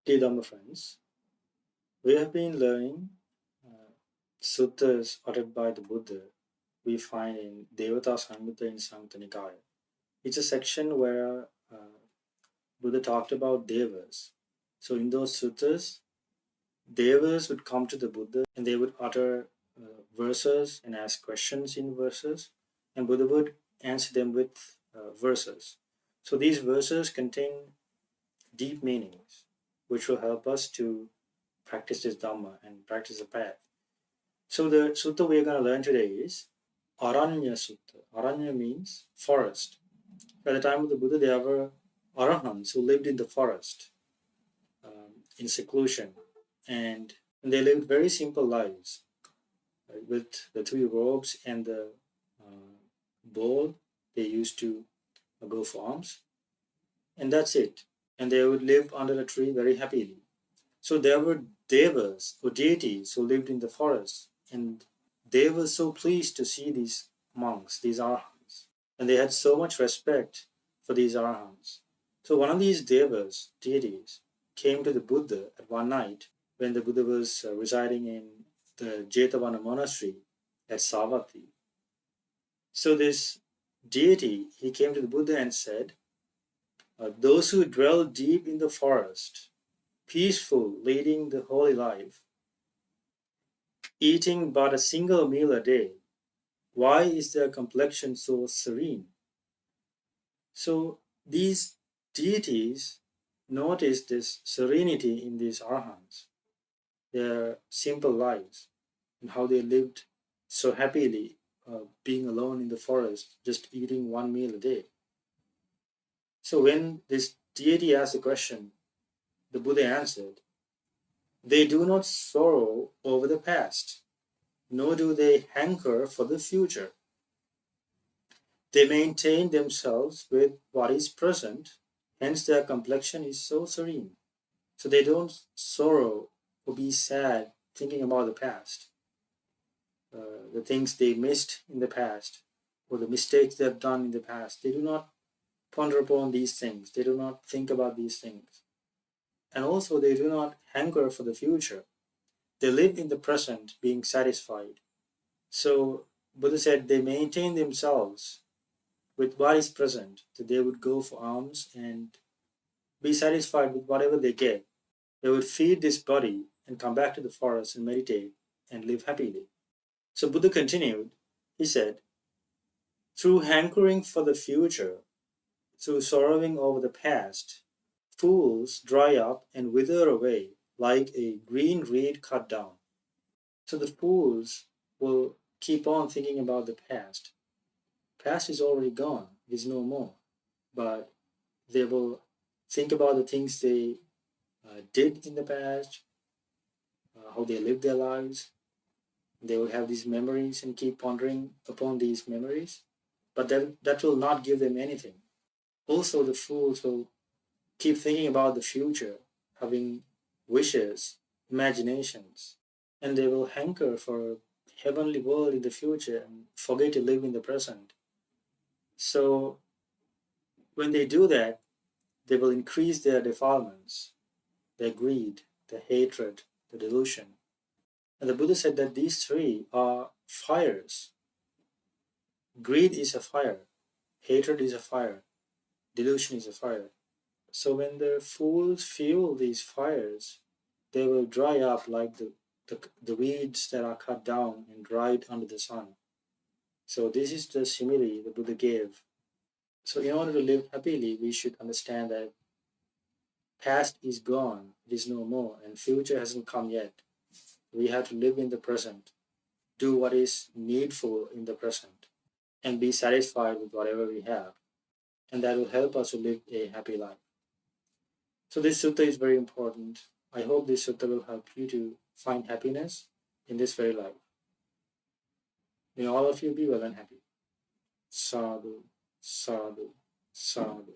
Dear Dhamma friends, we have been learning suttas uttered by the Buddha we find in Devata Samhita in Samhita Nikaya. It's a section where Buddha talked about devas. So in those suttas, devas would come to the Buddha and they would utter verses and ask questions in verses, and Buddha would answer them with verses. So these verses contain deep meanings, which will help us to practice this Dhamma and practice the path. So the sutta we are going to learn today is Aranya Sutta. Aranya means forest. At the time of the Buddha, there were arahants who lived in the forest, in seclusion, and they lived very simple lives, right? With the three robes and the bowl they used to go for alms, and that's it. And they would live under a tree very happily. So there were devas or deities who lived in the forest, and they were so pleased to see these monks, these arahants, and they had so much respect for these arahants. So one of these devas, deities, came to the Buddha at one night when the Buddha was residing in the Jetavana monastery at Savatthi. So this deity, he came to the Buddha and said, those who dwell deep in the forest, peaceful, leading the holy life, eating but a single meal a day, why is their complexion so serene? So these deities noticed this serenity in these arhants, their simple lives, and how they lived so happily, being alone in the forest, just eating one meal a day. So when this deity asked the question, the Buddha answered, they do not sorrow over the past, nor do they hanker for the future. They maintain themselves with what is present, hence their complexion is so serene. So they don't sorrow or be sad thinking about the past, the things they missed in the past, or the mistakes they have done in the past. They do not ponder upon these things. They do not think about these things. And also they do not hanker for the future. They live in the present being satisfied. So Buddha said they maintain themselves with what is present, that they would go for alms and be satisfied with whatever they get. They would feed this body and come back to the forest and meditate and live happily. So Buddha continued, he said, through hankering for the future, through sorrowing over the past, fools dry up and wither away like a green reed cut down. So the fools will keep on thinking about the past. Past is already gone, it is no more. But they will think about the things they did in the past, how they lived their lives. They will have these memories and keep pondering upon these memories. But that will not give them anything. Also, the fools will keep thinking about the future, having wishes, imaginations, and they will hanker for a heavenly world in the future and forget to live in the present. So when they do that, they will increase their defilements, their greed, their hatred, the delusion. And the Buddha said that these three are fires. Greed is a fire, hatred is a fire, delusion is a fire. So when the fools fuel these fires, they will dry up like the weeds that are cut down and dried under the sun. So this is the simile the Buddha gave. So in order to live happily, we should understand that past is gone, it is no more, and future hasn't come yet. We have to live in the present, do what is needful in the present, and be satisfied with whatever we have. And that will help us to live a happy life. So this sutta is very important. I hope this sutta will help you to find happiness in this very life. May all of you be well and happy. Sadhu, sadhu, sadhu.